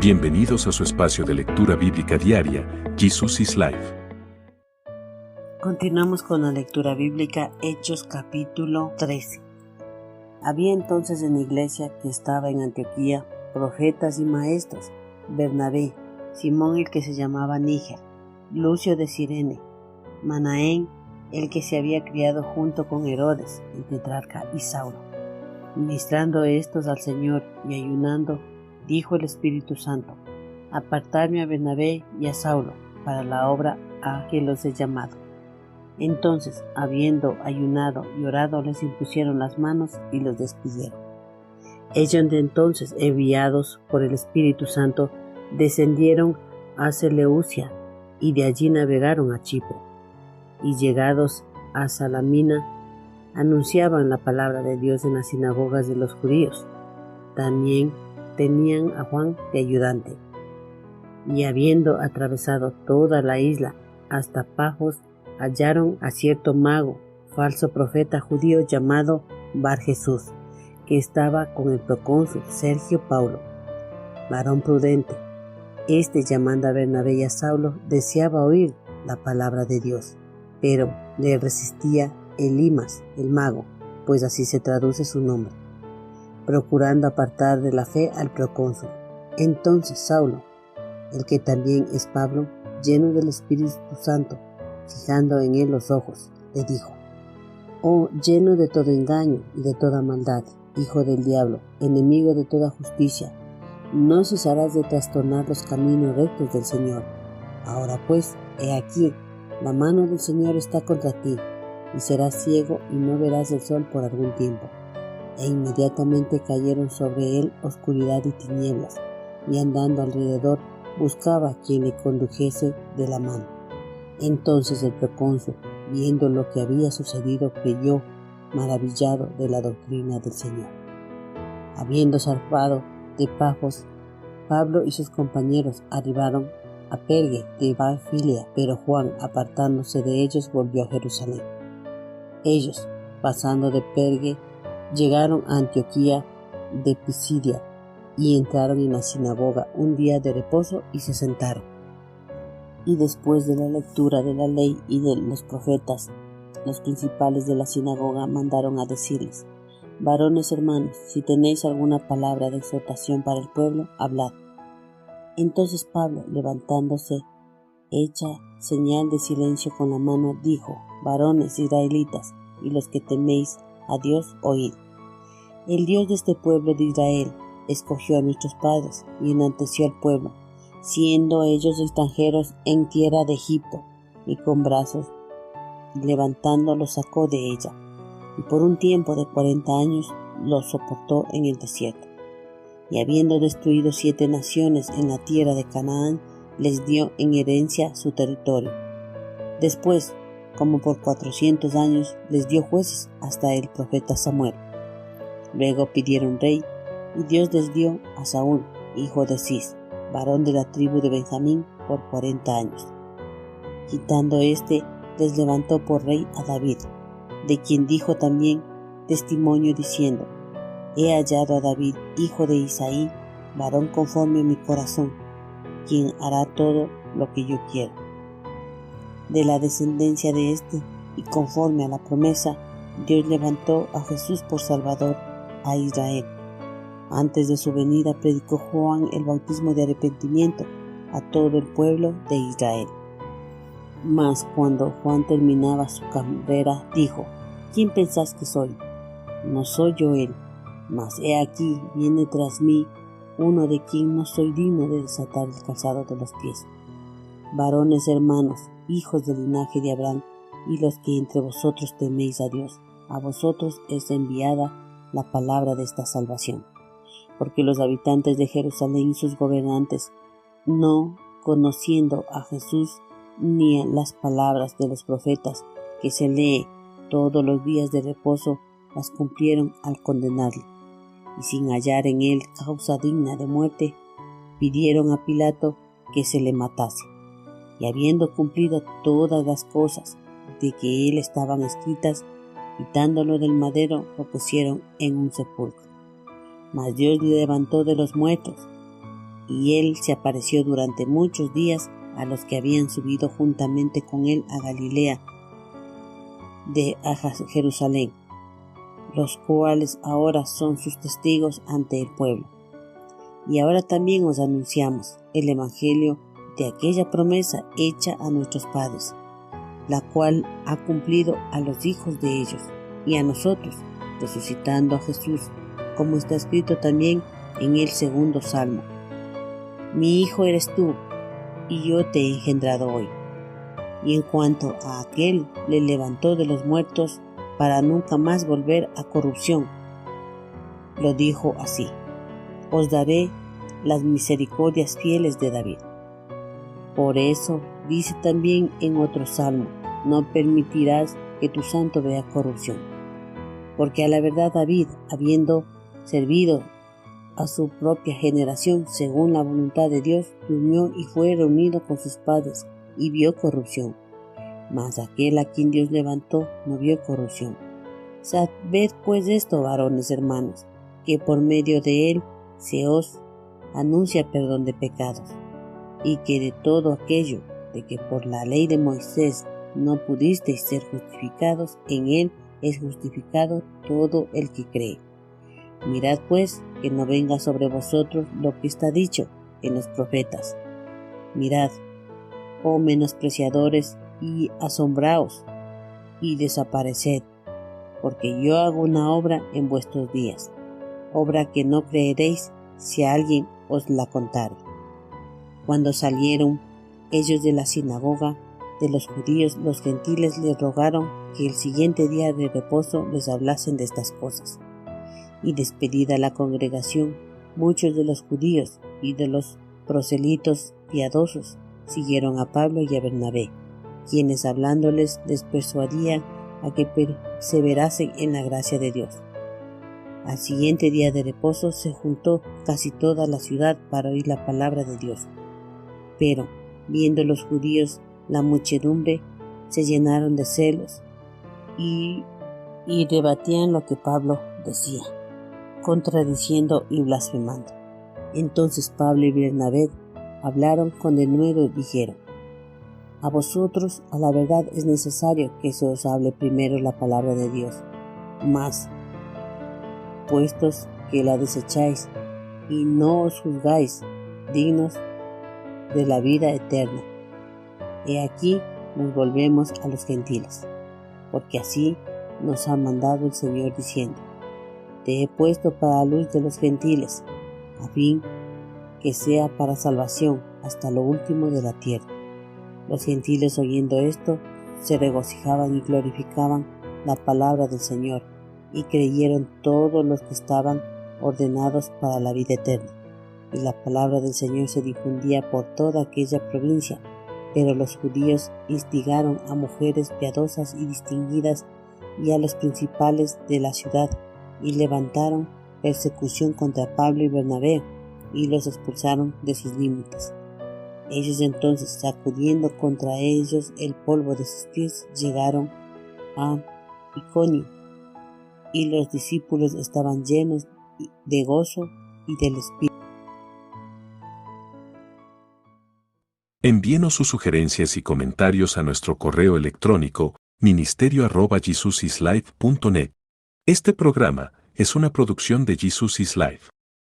Bienvenidos a su espacio de lectura bíblica diaria, Jesus is Life. Continuamos con la lectura bíblica, Hechos capítulo 13. Había entonces en la iglesia que estaba en Antioquía profetas y maestros: Bernabé, Simón el que se llamaba Níger, Lucio de Cirene, Manaén el que se había criado junto con Herodes el tetrarca, y Saulo. Ministrando estos al Señor y ayunando, dijo el Espíritu Santo: apartadme a Bernabé y a Saulo para la obra a que los he llamado. Entonces, habiendo ayunado y orado, les impusieron las manos y los despidieron. Ellos de entonces, enviados por el Espíritu Santo, descendieron a Seleucia y de allí navegaron a Chipre. Y llegados a Salamina, anunciaban la palabra de Dios en las sinagogas de los judíos. También tenían a Juan de ayudante. Y habiendo atravesado toda la isla hasta Pafos, hallaron a cierto mago, falso profeta judío llamado Bar Jesús, que estaba con el procónsul Sergio Paulo, varón prudente. Este, llamando a Bernabé y a Saulo, deseaba oír la palabra de Dios, pero le resistía Elimas, el mago, pues así se traduce su nombre, procurando apartar de la fe al procónsul. Entonces Saulo, el que también es Pablo, lleno del Espíritu Santo, fijando en él los ojos, le dijo: oh, lleno de todo engaño y de toda maldad, hijo del diablo, enemigo de toda justicia, no cesarás de trastornar los caminos rectos del Señor. Ahora pues, he aquí, la mano del Señor está contra ti, y serás ciego y no verás el sol por algún tiempo. E inmediatamente cayeron sobre él oscuridad y tinieblas, y andando alrededor buscaba a quien le condujese de la mano. Entonces el procónsul, viendo lo que había sucedido, creyó, maravillado de la doctrina del Señor. Habiendo zarpado de Pafos, Pablo y sus compañeros arribaron a Perge de Panfilia, pero Juan, apartándose de ellos, volvió a Jerusalén. Ellos, pasando de Perge, llegaron a Antioquía de Pisidia y entraron en la sinagoga un día de reposo y se sentaron. Y después de la lectura de la ley y de los profetas, los principales de la sinagoga mandaron a decirles: varones hermanos, si tenéis alguna palabra de exhortación para el pueblo, hablad. Entonces Pablo, levantándose, hecha señal de silencio con la mano, dijo: varones israelitas, y los que teméis a Dios, oíd. El Dios de este pueblo de Israel escogió a nuestros padres y enalteció al pueblo, siendo ellos extranjeros en tierra de Egipto, y con brazos levantando los sacó de ella, y por un tiempo de 40 años los soportó en el desierto. Y habiendo destruido 7 naciones en la tierra de Canaán, les dio en herencia su territorio. Después, como por 400 años, les dio jueces hasta el profeta Samuel. Luego pidieron rey, y Dios les dio a Saúl, hijo de Cis, varón de la tribu de Benjamín, por 40 años. Quitando les levantó por rey a David, de quien dijo también testimonio diciendo: he hallado a David, hijo de Isaí, varón conforme a mi corazón, quien hará todo lo que yo quiero. De la descendencia de y conforme a la promesa, Dios levantó a Jesús por Salvador a Israel. Antes de su venida predicó Juan el bautismo de arrepentimiento a todo el pueblo de Israel. Mas cuando Juan terminaba su carrera, dijo: ¿quién pensás que soy? No soy yo él, mas he aquí viene tras mí uno de quien no soy digno de desatar el calzado de los pies. Varones hermanos, hijos del linaje de Abraham, y los que entre vosotros teméis a Dios, a vosotros es enviada la palabra de esta salvación. Porque los habitantes de Jerusalén y sus gobernantes, no conociendo a Jesús ni las palabras de los profetas que se lee todos los días de reposo, las cumplieron al condenarle, y sin hallar en él causa digna de muerte, pidieron a Pilato que se le matase. Y habiendo cumplido todas las cosas de que él estaban escritas, quitándolo del madero, lo pusieron en un sepulcro. Mas Dios le levantó de los muertos, y él se apareció durante muchos días a los que habían subido juntamente con él a Galilea a Jerusalén, los cuales ahora son sus testigos ante el pueblo. Y ahora también os anunciamos el evangelio de aquella promesa hecha a nuestros padres, la cual ha cumplido a los hijos de ellos y a nosotros, resucitando a Jesús, como está escrito también en el segundo salmo: mi hijo eres tú, y yo te he engendrado hoy. Y en cuanto a aquel, le levantó de los muertos para nunca más volver a corrupción. Lo dijo así: os daré las misericordias fieles de David. Por eso dice también en otro salmo: no permitirás que tu santo vea corrupción. Porque a la verdad David, habiendo servido a su propia generación según la voluntad de Dios, durmió y fue reunido con sus padres y vio corrupción. Mas aquel a quien Dios levantó no vio corrupción. Sabed pues esto, varones hermanos, que por medio de él se os anuncia perdón de pecados, y que de todo aquello de que por la ley de Moisés no pudisteis ser justificados, en él es justificado todo el que cree. Mirad pues que no venga sobre vosotros lo que está dicho en los profetas: mirad, oh menospreciadores, y asombraos, y desapareced, porque yo hago una obra en vuestros días, obra que no creeréis si alguien os la contare. Cuando salieron ellos de la sinagoga de los judíos, los gentiles les rogaron que el siguiente día de reposo les hablasen de estas cosas. Y despedida la congregación, muchos de los judíos y de los proselitos piadosos siguieron a Pablo y a Bernabé, quienes hablándoles les persuadían a que perseverasen en la gracia de Dios. Al siguiente día de reposo se juntó casi toda la ciudad para oír la palabra de Dios. Pero, viendo los judíos la muchedumbre, se llenaron de celos y debatían lo que Pablo decía, contradiciendo y blasfemando. Entonces Pablo y Bernabé hablaron con denuedo y dijeron: a vosotros a la verdad es necesario que se os hable primero la palabra de Dios, mas puestos que la desecháis y no os juzgáis dignos de la vida eterna, he aquí nos volvemos a los gentiles, porque así nos ha mandado el Señor diciendo: te he puesto para luz de los gentiles, a fin que sea para salvación hasta lo último de la tierra. Los gentiles, oyendo esto, se regocijaban y glorificaban la palabra del Señor, y creyeron todos los que estaban ordenados para la vida eterna. Y la palabra del Señor se difundía por toda aquella provincia, pero los judíos instigaron a mujeres piadosas y distinguidas y a los principales de la ciudad, y levantaron persecución contra Pablo y Bernabé, y los expulsaron de sus límites. Ellos entonces, sacudiendo contra ellos el polvo de sus pies, llegaron a Iconio, y los discípulos estaban llenos de gozo y del Espíritu. Envíenos sus sugerencias y comentarios a nuestro correo electrónico ministerio@jesusislife.net. Este programa es una producción de Jesus is Life.